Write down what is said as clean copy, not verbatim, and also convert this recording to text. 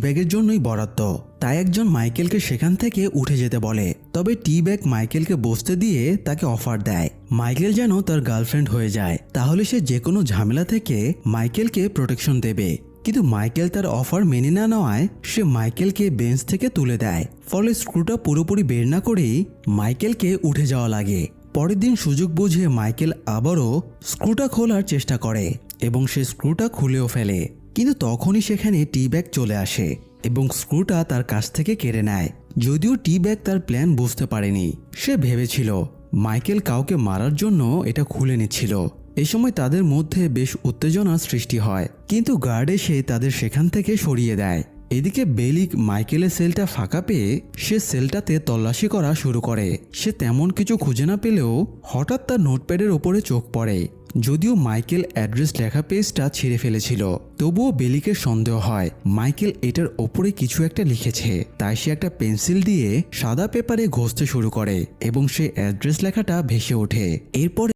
ব্যাগের জন্যই বরাদ্দ। তাই একজন মাইকেলকে সেখান থেকে উঠে যেতে বলে। তবে টি ব্যাগ মাইকেলকে বসতে দিয়ে তাকে অফার দেয় মাইকেল যেন তার গার্লফ্রেন্ড হয়ে যায়, তাহলে সে যে কোনো ঝামেলা থেকে মাইকেলকে প্রোটেকশন দেবে। কিন্তু মাইকেল তার অফার মেনে না নেওয়ায় সে মাইকেলকে বেঞ্চ থেকে তুলে দেয়। ফলে স্ক্রুটা পুরোপুরি বের না করেই মাইকেলকে উঠে যাওয়া লাগে। পরের দিন সুযোগ বুঝে মাইকেল আবারও স্ক্রুটা খোলার চেষ্টা করে এবং সে স্ক্রুটা খুলেও ফেলে। কিন্তু তখনই সেখানে টি ব্যাগ চলে আসে এবং স্ক্রুটা তার কাছ থেকে কেড়ে নেয়। যদিও টি ব্যাগ তার প্ল্যান বুঝতে পারেনি, সে ভেবেছিল মাইকেল কাউকে মারার জন্য এটা খুলে নিচ্ছিল। এই সময় তাদের মধ্যে বেশ উত্তেজনার সৃষ্টি হয়, কিন্তু গার্ড এসে তাদের সেখান থেকে সরিয়ে দেয়। এদিকে বেলিক মাইকেলের সেলটা ফাঁকা পেয়ে সে সেলটাতে তল্লাশি করা শুরু করে। সে তেমন কিছু খুঁজে না পেলেও হঠাৎ তার নোটপ্যাডের ওপরে চোখ পড়ে। যদিও মাইকেল অ্যাড্রেস লেখা পেজটা ছিঁড়ে ফেলেছিল, তবুও বেলিকের সন্দেহ হয় মাইকেল এটার ওপরে কিছু একটা লিখেছে। তাই সে একটা পেন্সিল দিয়ে সাদা পেপারে ঘষতে শুরু করে এবং সে অ্যাড্রেস লেখাটা ভেসে ওঠে। এরপর